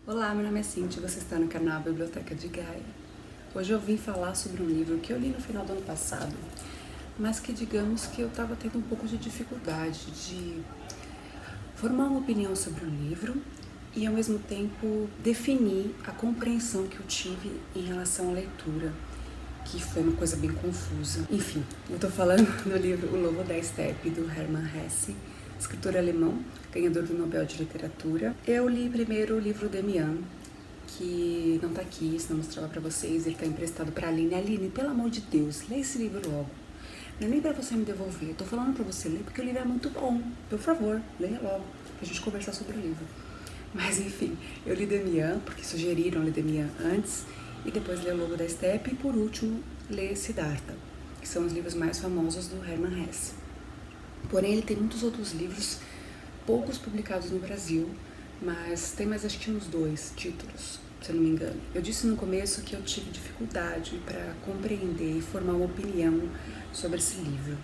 Olá, meu nome é Cintia, você está no canal Biblioteca de Gaia. Hoje eu vim falar sobre um livro que eu li no final do ano passado, mas que digamos que eu estava tendo um pouco de dificuldade de formar uma opinião sobre o livro e ao mesmo tempo definir a compreensão que eu tive em relação à leitura, que foi uma coisa bem confusa. Enfim, eu estou falando do livro O Lobo da Estepe, do Hermann Hesse, escritor alemão, ganhador do Nobel de Literatura. Eu li primeiro o livro Demian, que não tá aqui, senão eu mostrava pra vocês, ele tá emprestado pra Aline. Aline, pelo amor de Deus, lê esse livro logo. Não é nem pra você me devolver, eu tô falando pra você ler porque o livro é muito bom. Por favor, leia logo, pra gente conversar sobre o livro. Mas enfim, eu li Demian, porque sugeriram ler Demian antes, e depois li O Lobo da Estepe, e por último, ler Siddhartha, que são os livros mais famosos do Hermann Hesse. Porém, ele tem muitos outros livros, poucos publicados no Brasil, mas tem mais acho que uns 2 títulos, se eu não me engano. Eu disse no começo que eu tive dificuldade para compreender e formar uma opinião sobre esse livro,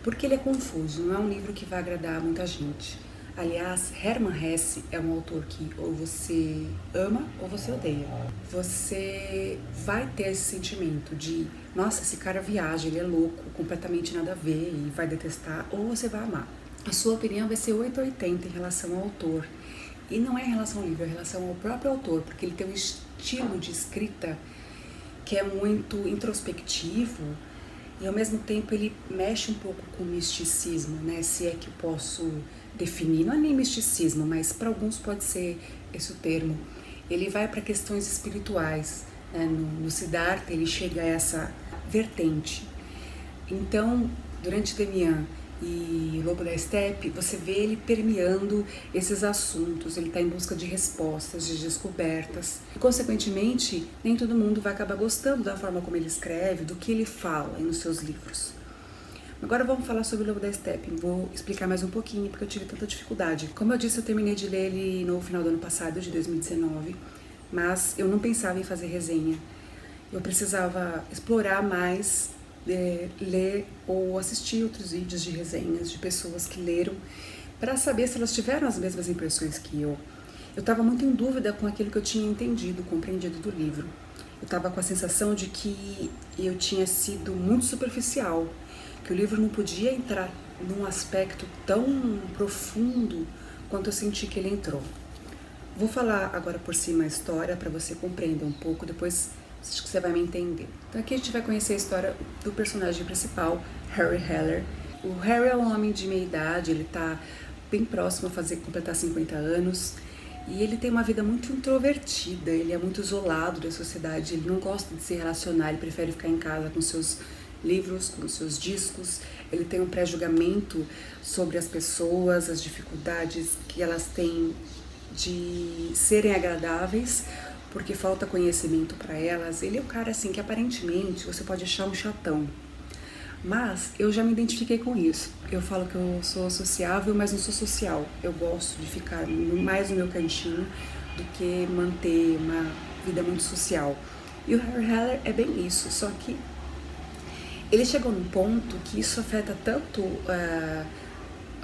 porque ele é confuso, não é um livro que vai agradar a muita gente. Aliás, Hermann Hesse é um autor que ou você ama ou você odeia. Você vai ter esse sentimento de, nossa, esse cara viaja, ele é louco, completamente nada a ver e vai detestar, ou você vai amar. A sua opinião vai ser 880 em relação ao autor. E não é em relação ao livro, é em relação ao próprio autor, porque ele tem um estilo de escrita que é muito introspectivo e ao mesmo tempo ele mexe um pouco com o misticismo, né? Se é que eu posso definir, não é nem misticismo, mas para alguns pode ser esse o termo. Ele vai para questões espirituais, né? No Siddhartha ele chega a essa vertente. Então, durante Demian e Lobo da Estepe, você vê ele permeando esses assuntos, ele está em busca de respostas, de descobertas. E, consequentemente, nem todo mundo vai acabar gostando da forma como ele escreve, do que ele fala nos seus livros. Agora vamos falar sobre o Lobo da Estepe. Vou explicar mais um pouquinho, porque eu tive tanta dificuldade. Como eu disse, eu terminei de ler ele no final do ano passado, de 2019, mas eu não pensava em fazer resenha. Eu precisava explorar mais, ler ou assistir outros vídeos de resenhas de pessoas que leram para saber se elas tiveram as mesmas impressões que eu. Eu estava muito em dúvida com aquilo que eu tinha entendido, compreendido do livro. Eu estava com a sensação de que eu tinha sido muito superficial, que o livro não podia entrar num aspecto tão profundo quanto eu senti que ele entrou. Vou falar agora por cima a história para você compreender um pouco, depois acho que você vai me entender. Então aqui a gente vai conhecer a história do personagem principal, Harry Heller. O Harry é um homem de meia idade, ele está bem próximo a completar 50 anos e ele tem uma vida muito introvertida, ele é muito isolado da sociedade, ele não gosta de se relacionar, ele prefere ficar em casa com seus livros, com seus discos. Ele tem um pré-julgamento sobre as pessoas, as dificuldades que elas têm de serem agradáveis, porque falta conhecimento para elas. Ele é um cara assim que aparentemente você pode achar um chatão, mas eu já me identifiquei com isso. Eu falo que eu sou sociável, mas não sou social. Eu gosto de ficar mais no meu cantinho do que manter uma vida muito social. E o Harry Heller é bem isso, só que ele chegou num ponto que isso afeta tanto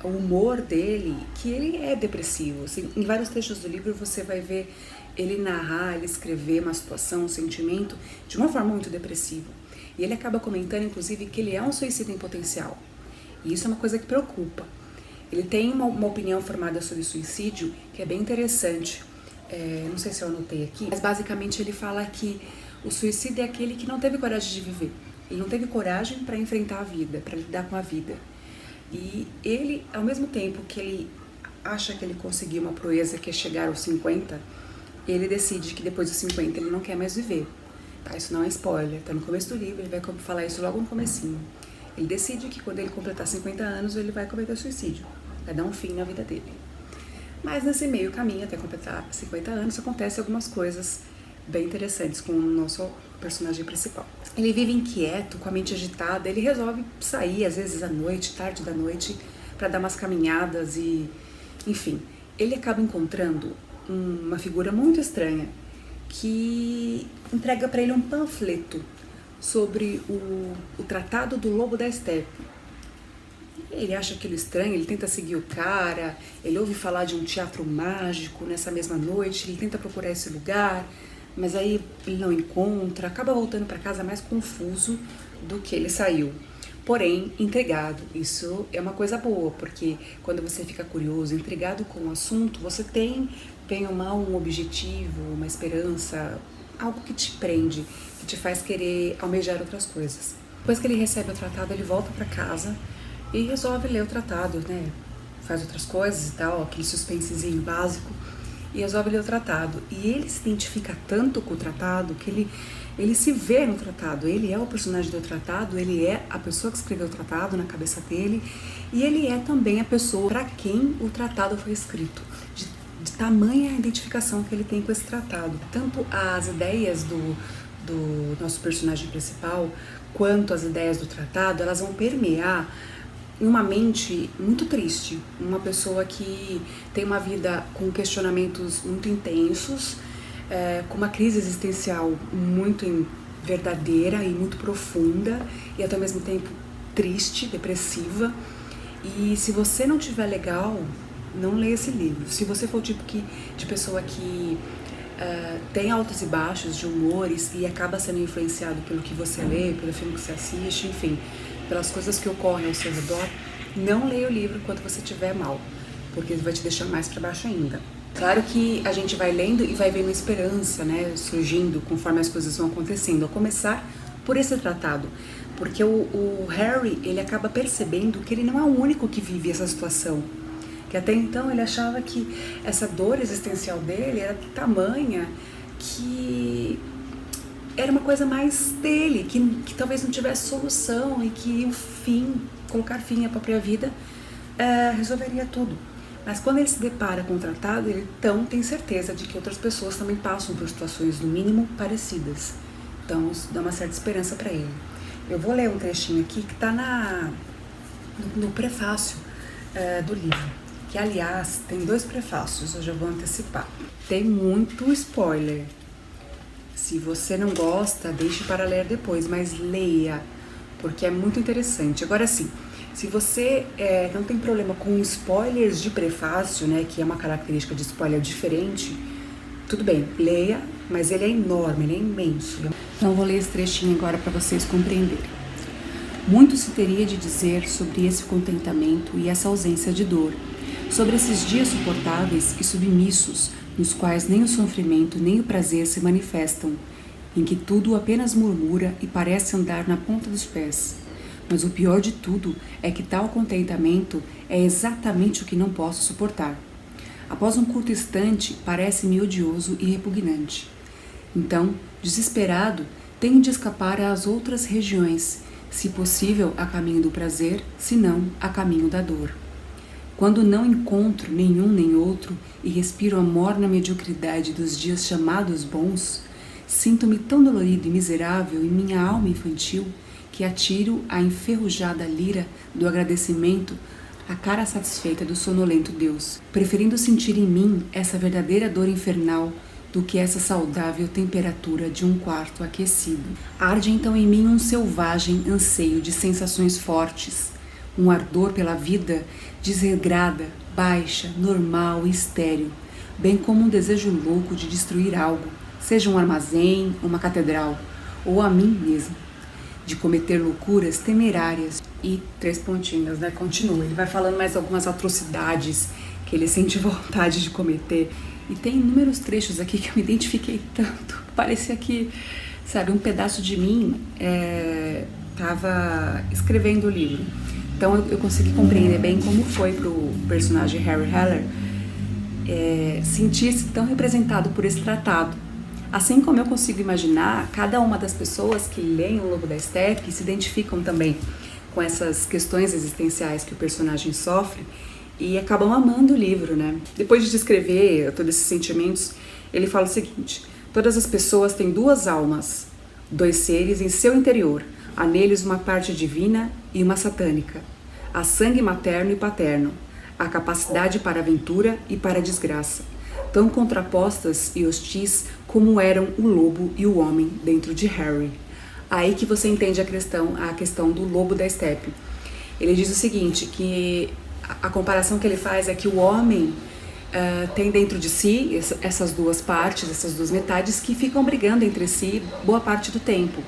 o humor dele, que ele é depressivo. Assim, em vários trechos do livro você vai ver ele narrar, ele escrever uma situação, um sentimento de uma forma muito depressiva. E ele acaba comentando, inclusive, que ele é um suicida em potencial. E isso é uma coisa que preocupa. Ele tem uma opinião formada sobre suicídio que é bem interessante. Não sei se eu anotei aqui, mas basicamente ele fala que o suicida é aquele que não teve coragem de viver. Ele não teve coragem para enfrentar a vida, para lidar com a vida. E ele, ao mesmo tempo que ele acha que ele conseguiu uma proeza que é chegar aos 50, ele decide que depois dos 50 ele não quer mais viver. Tá? Isso não é spoiler, tá no começo do livro, ele vai falar isso logo no comecinho. Ele decide que quando ele completar 50 anos ele vai cometer suicídio, vai dar um fim na vida dele. Mas nesse meio caminho, até completar 50 anos, acontecem algumas coisas bem interessantes com o nosso personagem principal. Ele vive inquieto, com a mente agitada, ele resolve sair às vezes à noite, tarde da noite, para dar umas caminhadas e, enfim, ele acaba encontrando uma figura muito estranha que entrega para ele um panfleto sobre o Tratado do Lobo da Estepe. Ele acha aquilo estranho, ele tenta seguir o cara, ele ouve falar de um teatro mágico nessa mesma noite, ele tenta procurar esse lugar, mas aí ele não encontra, acaba voltando para casa mais confuso do que ele saiu. Porém, intrigado. Isso é uma coisa boa, porque quando você fica curioso, intrigado com o assunto, você tem, bem ou mal, um objetivo, uma esperança, algo que te prende, que te faz querer almejar outras coisas. Depois que ele recebe o tratado, ele volta para casa e resolve ler o tratado, né? Faz outras coisas e tal, aquele suspensezinho básico, e resolve ler o tratado. E ele se identifica tanto com o tratado que ele se vê no tratado, ele é o personagem do tratado, ele é a pessoa que escreveu o tratado na cabeça dele, e ele é também a pessoa para quem o tratado foi escrito, de tamanha identificação que ele tem com esse tratado. Tanto as ideias do nosso personagem principal, quanto as ideias do tratado, elas vão permear em uma mente muito triste, uma pessoa que tem uma vida com questionamentos muito intensos, com uma crise existencial muito verdadeira e muito profunda, e até ao mesmo tempo triste, depressiva. E se você não tiver legal, não leia esse livro. Se você for o tipo de pessoa que tem altos e baixos de humores e acaba sendo influenciado pelo que você lê, pelo filme que você assiste, enfim, pelas coisas que ocorrem ao seu redor, não leia o livro enquanto você estiver mal, porque ele vai te deixar mais para baixo ainda. Claro que a gente vai lendo e vai vendo esperança, né, surgindo conforme as coisas vão acontecendo, a começar por esse tratado, porque o Harry, ele acaba percebendo que ele não é o único que vive essa situação, que até então ele achava que essa dor existencial dele era tamanha que era uma coisa mais dele, que talvez não tivesse solução e que colocar fim à própria vida resolveria tudo. Mas quando ele se depara com o tratado, ele então tem certeza de que outras pessoas também passam por situações, no mínimo, parecidas. Então, isso dá uma certa esperança para ele. Eu vou ler um trechinho aqui que está no prefácio do livro, que, aliás, tem 2 prefácios, eu já vou antecipar. Tem muito spoiler. Se você não gosta, deixe para ler depois, mas leia, porque é muito interessante. Agora sim, se você não tem problema com spoilers de prefácio, né, que é uma característica de spoiler diferente, tudo bem, leia, mas ele é enorme, ele é imenso. Então vou ler esse trechinho agora para vocês compreenderem. Muito se teria de dizer sobre esse contentamento e essa ausência de dor, sobre esses dias suportáveis e submissos, nos quais nem o sofrimento nem o prazer se manifestam, em que tudo apenas murmura e parece andar na ponta dos pés. Mas o pior de tudo é que tal contentamento é exatamente o que não posso suportar. Após um curto instante, parece-me odioso e repugnante. Então, desesperado, tenho de escapar às outras regiões, se possível a caminho do prazer, se não a caminho da dor. Quando não encontro nenhum nem outro e respiro a morna mediocridade dos dias chamados bons, sinto-me tão dolorido e miserável em minha alma infantil que atiro a enferrujada lira do agradecimento à cara satisfeita do sonolento Deus, preferindo sentir em mim essa verdadeira dor infernal do que essa saudável temperatura de um quarto aquecido. Arde então em mim um selvagem anseio de sensações fortes, um ardor pela vida desregrada, baixa, normal e estéril, bem como um desejo louco de destruir algo, seja um armazém, uma catedral, ou a mim mesmo, de cometer loucuras temerárias. E 3 pontinhos, né? Continua. Ele vai falando mais algumas atrocidades que ele sente vontade de cometer. E tem inúmeros trechos aqui que eu me identifiquei tanto. Parecia que, sabe, um pedaço de mim estava escrevendo o livro. Então eu consegui compreender bem como foi pro personagem Harry Heller sentir-se tão representado por esse tratado. Assim como eu consigo imaginar cada uma das pessoas que leem O Lobo da Steppe se identificam também com essas questões existenciais que o personagem sofre e acabam amando o livro, né? Depois de descrever todos esses sentimentos, ele fala o seguinte: todas as pessoas têm 2 almas, 2 seres em seu interior, há neles uma parte divina e uma satânica, há sangue materno e paterno, há capacidade para a aventura e para a desgraça, tão contrapostas e hostis como eram o lobo e o homem dentro de Harry. Aí que você entende a questão do lobo da steppe. Ele diz o seguinte, que a comparação que ele faz é que o homem tem dentro de si essas duas partes, essas duas metades que ficam brigando entre si boa parte do tempo.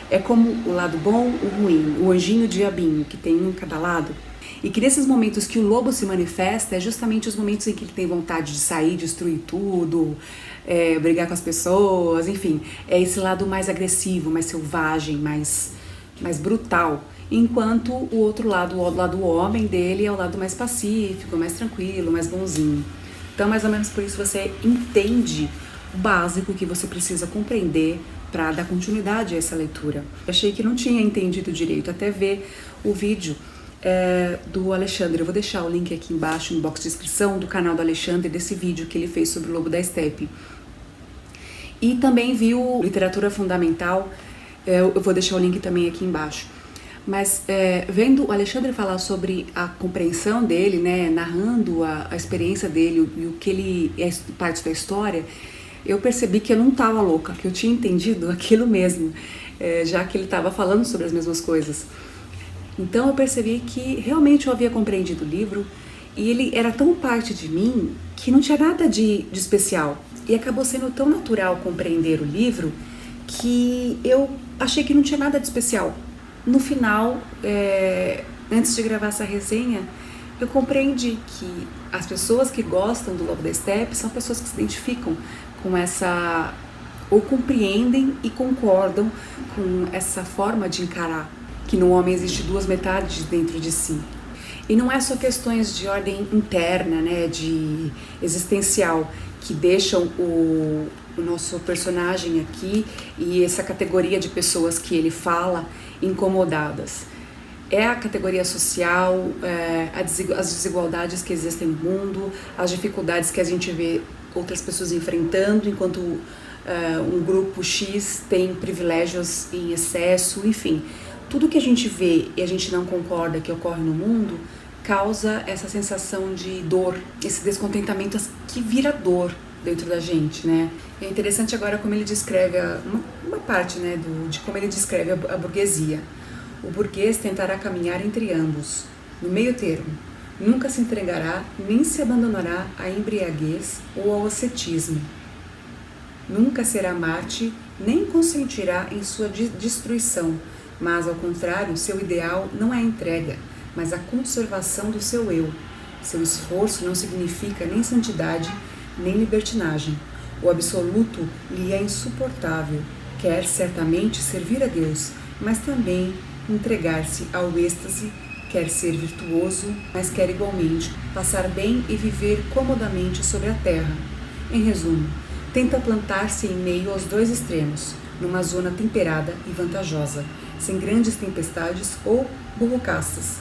É como o lado bom, o ruim, o anjinho e o diabinho, que tem um em cada lado. E que nesses momentos que o lobo se manifesta, é justamente os momentos em que ele tem vontade de sair, destruir tudo, brigar com as pessoas, enfim. É esse lado mais agressivo, mais selvagem, mais brutal. Enquanto o outro lado, o lado homem dele, é o lado mais pacífico, mais tranquilo, mais bonzinho. Então, mais ou menos por isso você entende o básico que você precisa compreender para dar continuidade a essa leitura. Eu achei que não tinha entendido direito, até ver o vídeo do Alexandre. Eu vou deixar o link aqui embaixo no box de descrição do canal do Alexandre, desse vídeo que ele fez sobre o Lobo da Estepe. E também viu Literatura Fundamental, eu vou deixar o link também aqui embaixo. Mas vendo o Alexandre falar sobre a compreensão dele, né, narrando a experiência dele e o que ele é parte da história, eu percebi que eu não estava louca, que eu tinha entendido aquilo mesmo, já que ele estava falando sobre as mesmas coisas. Então eu percebi que realmente eu havia compreendido o livro e ele era tão parte de mim que não tinha nada de especial. E acabou sendo tão natural compreender o livro que eu achei que não tinha nada de especial. No final, antes de gravar essa resenha, eu compreendi que as pessoas que gostam do Lobo da Estepe são pessoas que se identificam com essa, ou compreendem e concordam com essa forma de encarar que no homem existe duas metades dentro de si. E não é só questões de ordem interna, né, de existencial, que deixam o nosso personagem aqui e essa categoria de pessoas que ele fala incomodadas. É a categoria social, as desigualdades que existem no mundo, as dificuldades que a gente vê outras pessoas enfrentando, enquanto um grupo X tem privilégios em excesso, enfim. Tudo que a gente vê e a gente não concorda que ocorre no mundo causa essa sensação de dor, esse descontentamento que vira dor dentro da gente, né? É interessante agora como ele descreve uma parte, né, de como ele descreve a burguesia. O burguês tentará caminhar entre ambos, no meio termo. Nunca se entregará nem se abandonará à embriaguez ou ao ascetismo. Nunca será Marte nem consentirá em sua destruição, mas, ao contrário, seu ideal não é a entrega, mas a conservação do seu eu. Seu esforço não significa nem santidade, nem libertinagem. O absoluto lhe é insuportável. Quer certamente servir a Deus, mas também entregar-se ao êxtase. Quer ser virtuoso, mas quer igualmente passar bem e viver comodamente sobre a terra. Em resumo, tenta plantar-se em meio aos dois extremos, numa zona temperada e vantajosa, sem grandes tempestades ou borrocastas.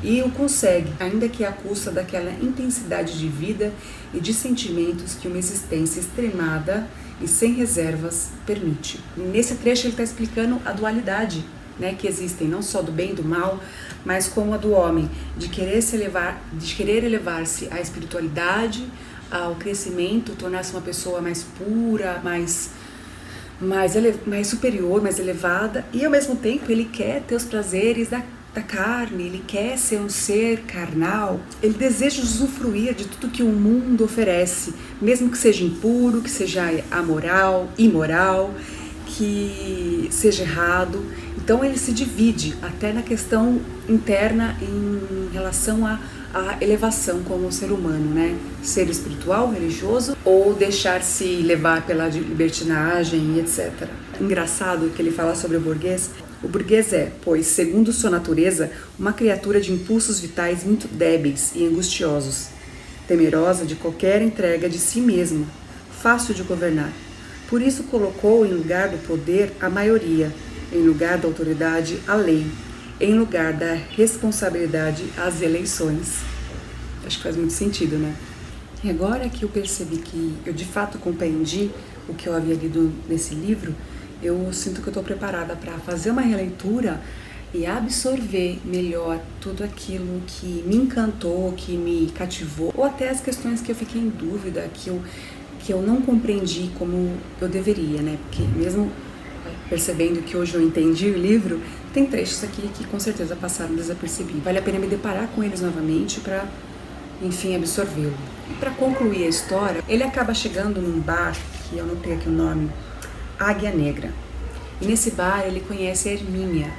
E o consegue, ainda que à custa daquela intensidade de vida e de sentimentos que uma existência extremada e sem reservas permite. Nesse trecho ele está explicando a dualidade, né, que existem, não só do bem e do mal, mas como a do homem, de querer elevar-se à espiritualidade, ao crescimento, tornar-se uma pessoa mais pura, mais superior, mais elevada, e ao mesmo tempo ele quer ter os prazeres da carne, ele quer ser um ser carnal, ele deseja usufruir de tudo que o mundo oferece, mesmo que seja impuro, que seja amoral, imoral, que seja errado. Então ele se divide até na questão interna em relação à elevação como ser humano, né? Ser espiritual, religioso, ou deixar-se levar pela libertinagem, etc. Engraçado que ele fala sobre o burguês. O burguês é, pois, segundo sua natureza, uma criatura de impulsos vitais muito débeis e angustiosos, temerosa de qualquer entrega de si mesmo, fácil de governar. Por isso colocou em lugar do poder a maioria, em lugar da autoridade a lei, em lugar da responsabilidade as eleições. Acho que faz muito sentido, né? E agora que eu percebi que eu de fato compreendi o que eu havia lido nesse livro, eu sinto que eu estou preparada para fazer uma releitura e absorver melhor tudo aquilo que me encantou, que me cativou, ou até as questões que eu fiquei em dúvida, que eu não compreendi como eu deveria, né? Porque mesmo percebendo que hoje eu entendi o livro, tem trechos aqui que com certeza passaram desapercebidos. Vale a pena me deparar com eles novamente para, enfim, absorvê-lo. E para concluir a história, ele acaba chegando num bar, que eu anotei aqui o nome, Águia Negra. E nesse bar ele conhece a Hermínia,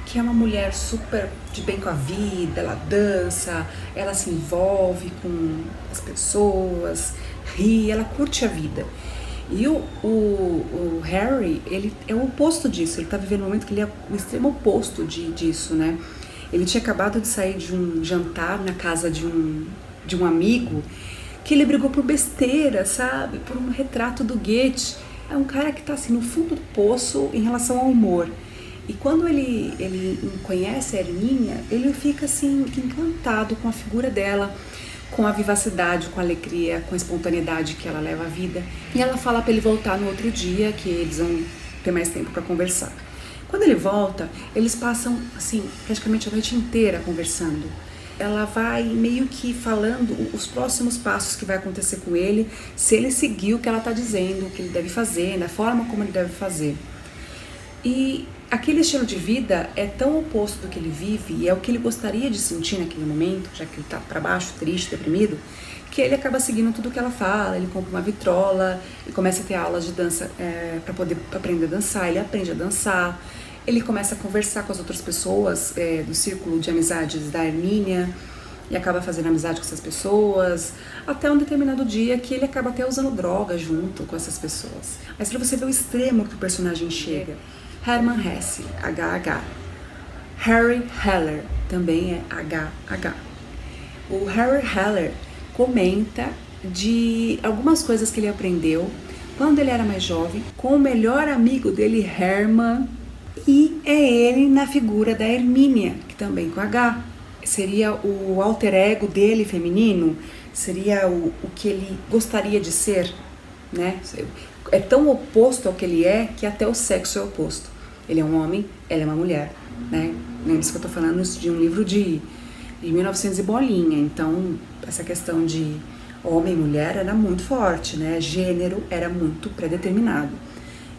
que é uma mulher super de bem com a vida, ela dança, ela se envolve com as pessoas, ri, ela curte a vida. E o Harry, ele é o oposto disso, ele tá vivendo um momento que ele é o extremo oposto disso, né? Ele tinha acabado de sair de um jantar na casa de um amigo, que ele brigou por besteira, sabe? Por um retrato do Goethe. É um cara que tá assim no fundo do poço em relação ao humor. E quando ele conhece a Hermínia, ele fica assim encantado com a figura dela, com a vivacidade, com a alegria, com a espontaneidade que ela leva à vida. E ela fala para ele voltar no outro dia, que eles vão ter mais tempo para conversar. Quando ele volta, eles passam assim praticamente a noite inteira conversando. Ela vai meio que falando os próximos passos que vai acontecer com ele, se ele seguir o que ela está dizendo, o que ele deve fazer, da forma como ele deve fazer. E aquele estilo de vida é tão oposto do que ele vive e é o que ele gostaria de sentir naquele momento, já que ele está para baixo, triste, deprimido, que ele acaba seguindo tudo que ela fala. Ele compra uma vitrola e começa a ter aulas de dança para poder aprender a dançar. Ele aprende a dançar, ele começa a conversar com as outras pessoas do círculo de amizades da Hermínia e acaba fazendo amizade com essas pessoas, até um determinado dia que ele acaba até usando droga junto com essas pessoas. Mas para você ver o extremo que o personagem chega. Hermann Hesse, HH. Harry Heller, também é HH. O Harry Heller comenta de algumas coisas que ele aprendeu quando ele era mais jovem com o melhor amigo dele, Hermann, e é ele na figura da Hermínia, que também com H. Seria o alter ego dele feminino, seria o que ele gostaria de ser, né? É tão oposto ao que ele é que até o sexo é oposto. Ele é um homem, ela é uma mulher, né? Lembre-se que eu tô falando de um livro de 1900 e bolinha, então essa questão de homem e mulher era muito forte, né? Gênero era muito predeterminado.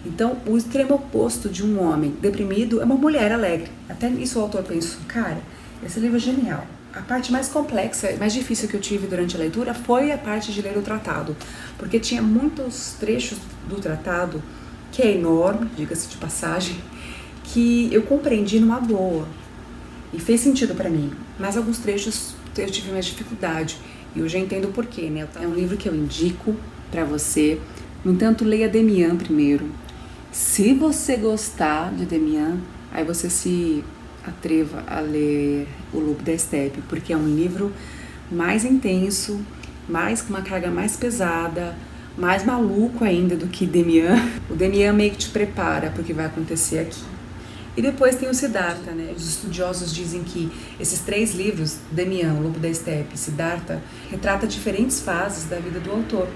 Então, o extremo oposto de um homem deprimido é uma mulher alegre. Até isso o autor pensou, cara, esse livro é genial. A parte mais complexa, mais difícil que eu tive durante a leitura foi a parte de ler o tratado, porque tinha muitos trechos do tratado, que é enorme, diga-se de passagem, que eu compreendi numa boa e fez sentido para mim, mas alguns trechos eu tive mais dificuldade e eu já entendo o porquê, né? É um livro que eu indico para você. No entanto, leia Demian primeiro. Se você gostar de Demian, aí você se atreva a ler O Lobo da Estepe, porque é um livro mais intenso, mais com uma carga mais pesada, mais maluco ainda do que Demian. O Demian meio que te prepara para o que vai acontecer aqui. E depois tem o Siddhartha, né? Os estudiosos dizem que esses 3 livros, Demian, O Lobo da Estepe e Siddhartha, retrata diferentes fases da vida do autor.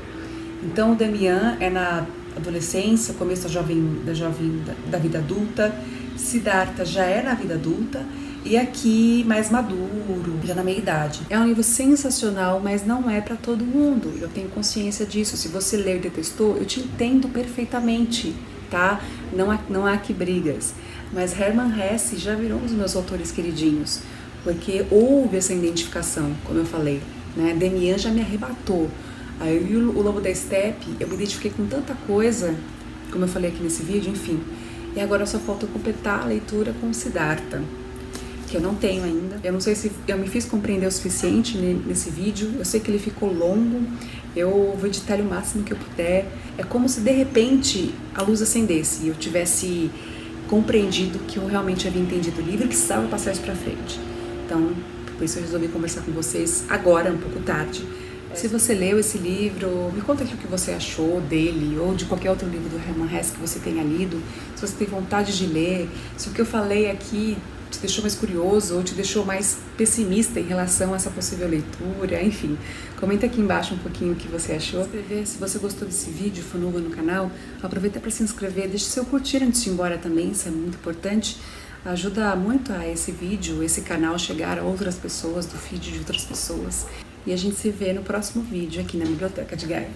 Então o Demian é na adolescência, começo da vida adulta, Siddhartha já é na vida adulta e aqui mais maduro, já na meia-idade. É um livro sensacional, mas não é para todo mundo. Eu tenho consciência disso. Se você leu e detestou, eu te entendo perfeitamente, tá? Não há aqui brigas. Mas Hermann Hesse já virou um dos meus autores queridinhos, porque houve essa identificação, como eu falei, né? Demian já me arrebatou. Aí o Lobo da Estepe, eu me identifiquei com tanta coisa, como eu falei aqui nesse vídeo, enfim. E agora só falta eu completar a leitura com Siddhartha, que eu não tenho ainda. Eu não sei se eu me fiz compreender o suficiente nesse vídeo. Eu sei que ele ficou longo, eu vou editar o máximo que eu puder. É como se de repente a luz acendesse e eu tivesse compreendido que eu realmente havia entendido o livro e precisava passar isso pra frente. Então, por isso eu resolvi conversar com vocês agora, um pouco tarde. Se você leu esse livro, me conta aqui o que você achou dele ou de qualquer outro livro do Hermann Hesse que você tenha lido. Se você tem vontade de ler, se o que eu falei aqui te deixou mais curioso ou te deixou mais pessimista em relação a essa possível leitura, enfim. Comenta aqui embaixo um pouquinho o que você achou. Se você gostou desse vídeo, for novo no canal, aproveita para se inscrever, deixe seu curtir antes de ir embora também, isso é muito importante. Ajuda muito a esse vídeo, esse canal chegar a outras pessoas, do feed de outras pessoas. E a gente se vê no próximo vídeo aqui na Biblioteca de Gaia.